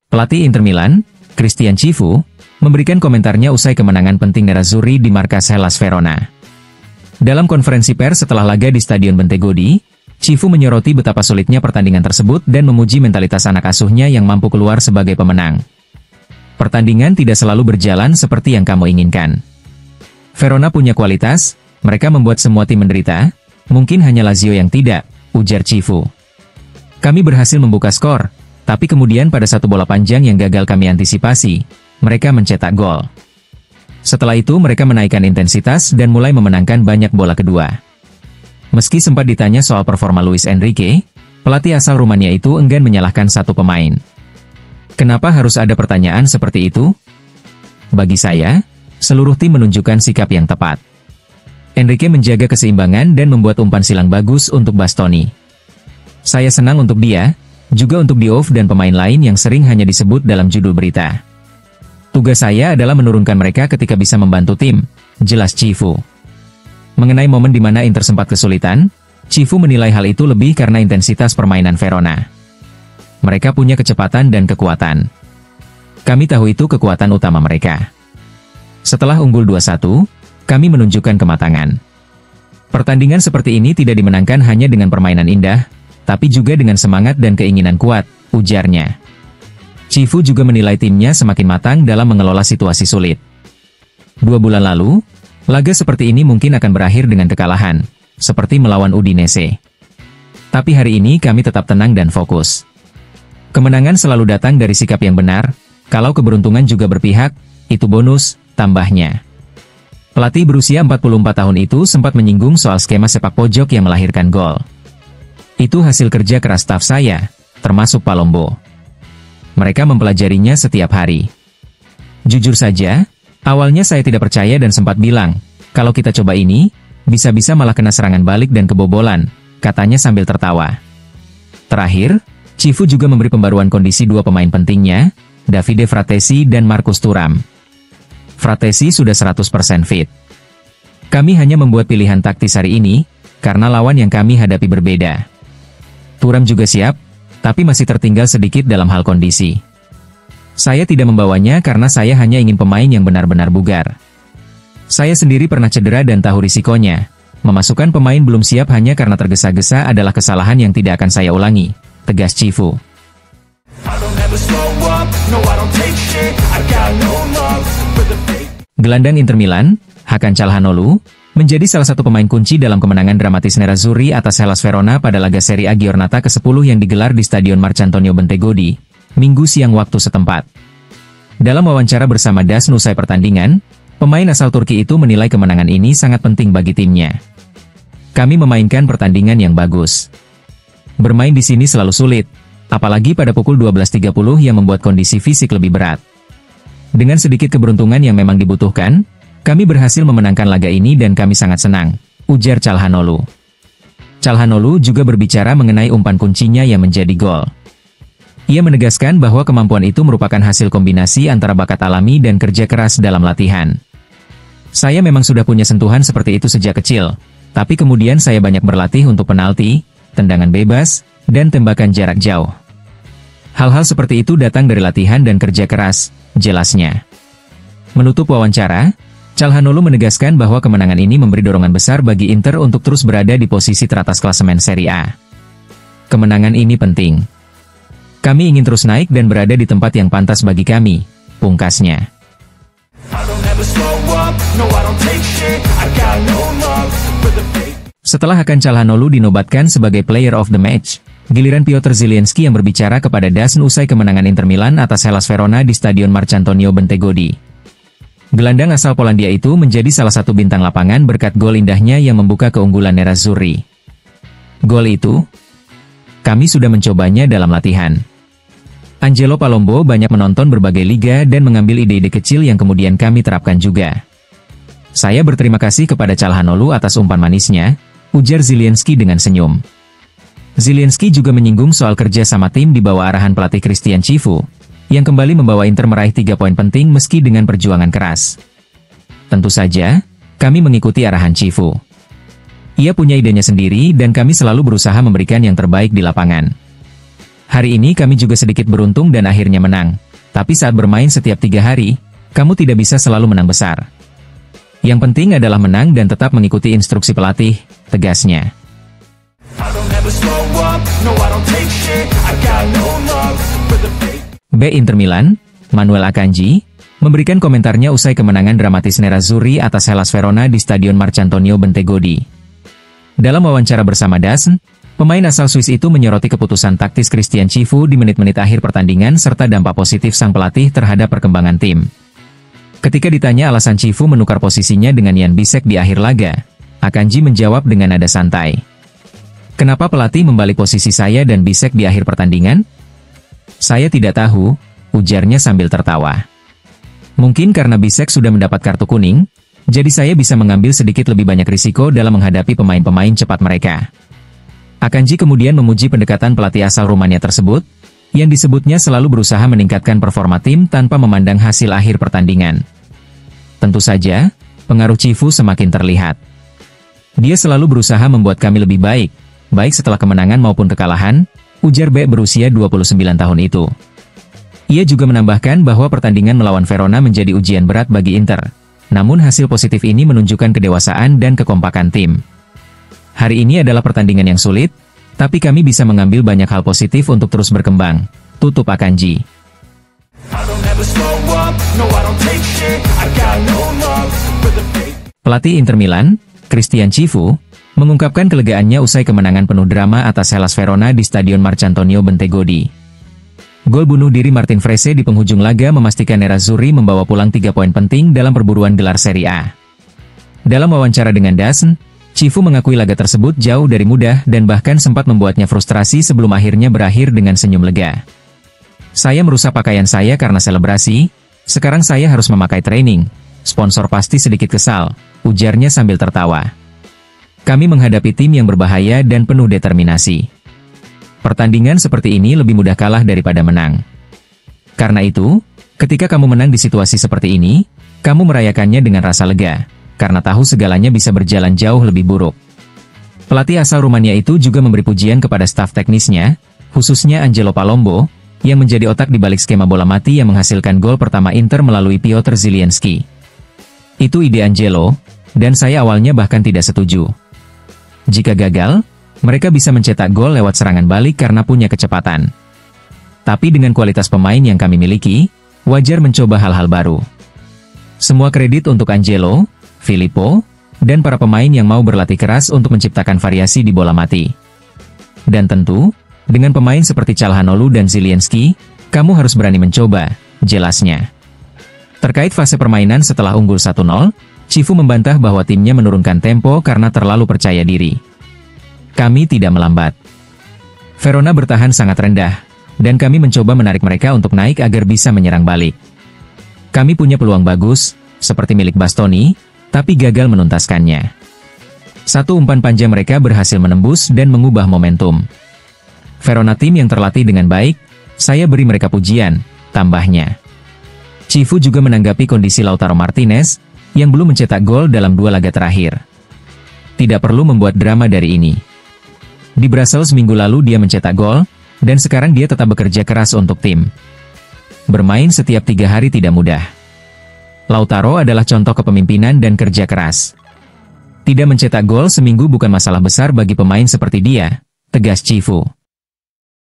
Pelatih Inter Milan, Christian Cifu, memberikan komentarnya usai kemenangan penting Nerazzurri di markas Hellas Verona. Dalam konferensi pers setelah laga di Stadion Bentegodi, Cifu menyoroti betapa sulitnya pertandingan tersebut dan memuji mentalitas anak asuhnya yang mampu keluar sebagai pemenang. Pertandingan tidak selalu berjalan seperti yang kamu inginkan. Verona punya kualitas, mereka membuat semua tim menderita, mungkin hanya Lazio yang tidak, ujar Cifu. Kami berhasil membuka skor, tapi kemudian pada satu bola panjang yang gagal kami antisipasi, mereka mencetak gol. Setelah itu mereka menaikkan intensitas dan mulai memenangkan banyak bola kedua. Meski sempat ditanya soal performa Luis Enrique, pelatih asal Rumania itu enggan menyalahkan satu pemain. Kenapa harus ada pertanyaan seperti itu? Bagi saya, seluruh tim menunjukkan sikap yang tepat. Enrique menjaga keseimbangan dan membuat umpan silang bagus untuk Bastoni. Saya senang untuk dia, juga untuk Diouf dan pemain lain yang sering hanya disebut dalam judul berita. Tugas saya adalah menurunkan mereka ketika bisa membantu tim, jelas Cifu. Mengenai momen di mana Inter sempat kesulitan, Cifu menilai hal itu lebih karena intensitas permainan Verona. Mereka punya kecepatan dan kekuatan. Kami tahu itu kekuatan utama mereka. Setelah unggul 2-1, kami menunjukkan kematangan. Pertandingan seperti ini tidak dimenangkan hanya dengan permainan indah, tapi juga dengan semangat dan keinginan kuat, ujarnya. Cifu juga menilai timnya semakin matang dalam mengelola situasi sulit. 2 bulan lalu, laga seperti ini mungkin akan berakhir dengan kekalahan, seperti melawan Udinese. Tapi hari ini kami tetap tenang dan fokus. Kemenangan selalu datang dari sikap yang benar, kalau keberuntungan juga berpihak, itu bonus, tambahnya. Pelatih berusia 44 tahun itu sempat menyinggung soal skema sepak pojok yang melahirkan gol. Itu hasil kerja keras staf saya, termasuk Palombo. Mereka mempelajarinya setiap hari. Jujur saja, awalnya saya tidak percaya dan sempat bilang, kalau kita coba ini, bisa-bisa malah kena serangan balik dan kebobolan, katanya sambil tertawa. Terakhir, Cifu juga memberi pembaruan kondisi 2 pemain pentingnya, Davide Fratesi dan Marcus Thuram. Fratesi sudah 100% fit. Kami hanya membuat pilihan taktis hari ini, karena lawan yang kami hadapi berbeda. Thuram juga siap, tapi masih tertinggal sedikit dalam hal kondisi. Saya tidak membawanya karena saya hanya ingin pemain yang benar-benar bugar. Saya sendiri pernah cedera dan tahu risikonya. Memasukkan pemain belum siap hanya karena tergesa-gesa adalah kesalahan yang tidak akan saya ulangi, tegas Cifu. Gelandang Inter Milan, Hakan Calhanoglu, menjadi salah satu pemain kunci dalam kemenangan dramatis Nerazzurri atas Hellas Verona pada laga Serie A Giornata ke-10 yang digelar di Stadion Marcantonio Bentegodi, Minggu siang waktu setempat. Dalam wawancara bersama DAZN usai pertandingan, pemain asal Turki itu menilai kemenangan ini sangat penting bagi timnya. Kami memainkan pertandingan yang bagus. Bermain di sini selalu sulit, apalagi pada pukul 12.30 yang membuat kondisi fisik lebih berat. Dengan sedikit keberuntungan yang memang dibutuhkan, kami berhasil memenangkan laga ini dan kami sangat senang, ujar Calhanoglu. Calhanoglu juga berbicara mengenai umpan kuncinya yang menjadi gol. Ia menegaskan bahwa kemampuan itu merupakan hasil kombinasi antara bakat alami dan kerja keras dalam latihan. Saya memang sudah punya sentuhan seperti itu sejak kecil, tapi kemudian saya banyak berlatih untuk penalti, tendangan bebas, dan tembakan jarak jauh. Hal-hal seperti itu datang dari latihan dan kerja keras, jelasnya. Menutup wawancara, Calhanoglu menegaskan bahwa kemenangan ini memberi dorongan besar bagi Inter untuk terus berada di posisi teratas klasemen Serie A. Kemenangan ini penting. Kami ingin terus naik dan berada di tempat yang pantas bagi kami, pungkasnya. Setelah Hakan Calhanoglu dinobatkan sebagai Player of the Match, giliran Piotr Zielinski yang berbicara kepada DAZN usai kemenangan Inter Milan atas Hellas Verona di Stadion Marcantonio Bentegodi. Gelandang asal Polandia itu menjadi salah satu bintang lapangan berkat gol indahnya yang membuka keunggulan Nerazzurri. Gol itu, kami sudah mencobanya dalam latihan. Angelo Palombo banyak menonton berbagai liga dan mengambil ide-ide kecil yang kemudian kami terapkan juga. Saya berterima kasih kepada Calhanoglu atas umpan manisnya, ujar Zielinski dengan senyum. Zielinski juga menyinggung soal kerja sama tim di bawah arahan pelatih Christian Cifu, yang kembali membawa Inter meraih 3 poin penting meski dengan perjuangan keras. Tentu saja, kami mengikuti arahan Cifu. Ia punya idenya sendiri dan kami selalu berusaha memberikan yang terbaik di lapangan. Hari ini kami juga sedikit beruntung dan akhirnya menang. Tapi saat bermain setiap 3 hari, kamu tidak bisa selalu menang besar. Yang penting adalah menang dan tetap mengikuti instruksi pelatih, tegasnya. B. Inter Milan, Manuel Akanji, memberikan komentarnya usai kemenangan dramatis Nerazzurri atas Hellas Verona di Stadion Marcantonio Bentegodi. Dalam wawancara bersama DAZN, pemain asal Swiss itu menyoroti keputusan taktis Christian Cifu di menit-menit akhir pertandingan serta dampak positif sang pelatih terhadap perkembangan tim. Ketika ditanya alasan Cifu menukar posisinya dengan Jan Bisek di akhir laga, Akanji menjawab dengan nada santai. "Kenapa pelatih membalik posisi saya dan Bisek di akhir pertandingan? Saya tidak tahu," ujarnya sambil tertawa. "Mungkin karena Bisek sudah mendapat kartu kuning, jadi saya bisa mengambil sedikit lebih banyak risiko dalam menghadapi pemain-pemain cepat mereka." Akanji kemudian memuji pendekatan pelatih asal Rumania tersebut, yang disebutnya selalu berusaha meningkatkan performa tim tanpa memandang hasil akhir pertandingan. Tentu saja, pengaruh Cifu semakin terlihat. "Dia selalu berusaha membuat kami lebih baik, baik setelah kemenangan maupun kekalahan," ujar B berusia 29 tahun itu. Ia juga menambahkan bahwa pertandingan melawan Verona menjadi ujian berat bagi Inter. Namun hasil positif ini menunjukkan kedewasaan dan kekompakan tim. "Hari ini adalah pertandingan yang sulit, tapi kami bisa mengambil banyak hal positif untuk terus berkembang," tutup Akanji. Pelatih Inter Milan, Christian Cifu, mengungkapkan kelegaannya usai kemenangan penuh drama atas Hellas Verona di Stadion Marcantonio Bentegodi. Gol bunuh diri Martin Freese di penghujung laga memastikan Nerazzurri membawa pulang 3 poin penting dalam perburuan gelar Serie A. Dalam wawancara dengan DAZN, Cifu mengakui laga tersebut jauh dari mudah dan bahkan sempat membuatnya frustrasi sebelum akhirnya berakhir dengan senyum lega. "Saya merusak pakaian saya karena selebrasi, sekarang saya harus memakai training. Sponsor pasti sedikit kesal," ujarnya sambil tertawa. "Kami menghadapi tim yang berbahaya dan penuh determinasi. Pertandingan seperti ini lebih mudah kalah daripada menang. Karena itu, ketika kamu menang di situasi seperti ini, kamu merayakannya dengan rasa lega, karena tahu segalanya bisa berjalan jauh lebih buruk." Pelatih asal Rumania itu juga memberi pujian kepada staf teknisnya, khususnya Angelo Palombo, yang menjadi otak di balik skema bola mati yang menghasilkan gol pertama Inter melalui Piotr Zielinski. "Itu ide Angelo, dan saya awalnya bahkan tidak setuju. Jika gagal, mereka bisa mencetak gol lewat serangan balik karena punya kecepatan. Tapi dengan kualitas pemain yang kami miliki, wajar mencoba hal-hal baru." Semua kredit untuk Angelo, Filippo, dan para pemain yang mau berlatih keras untuk menciptakan variasi di bola mati. "Dan tentu, dengan pemain seperti Calhanoglu dan Zielinski, kamu harus berani mencoba," jelasnya. Terkait fase permainan setelah unggul 1-0, Cifu membantah bahwa timnya menurunkan tempo karena terlalu percaya diri. "Kami tidak melambat. Verona bertahan sangat rendah, dan kami mencoba menarik mereka untuk naik agar bisa menyerang balik. Kami punya peluang bagus, seperti milik Bastoni, tapi gagal menuntaskannya. Satu umpan panjang mereka berhasil menembus dan mengubah momentum. Verona tim yang terlatih dengan baik, saya beri mereka pujian," tambahnya. Cifu juga menanggapi kondisi Lautaro Martinez, yang belum mencetak gol dalam 2 laga terakhir. "Tidak perlu membuat drama dari ini. Di Brussels minggu lalu dia mencetak gol, dan sekarang dia tetap bekerja keras untuk tim. Bermain setiap 3 hari tidak mudah. Lautaro adalah contoh kepemimpinan dan kerja keras. Tidak mencetak gol seminggu bukan masalah besar bagi pemain seperti dia," tegas Cifu.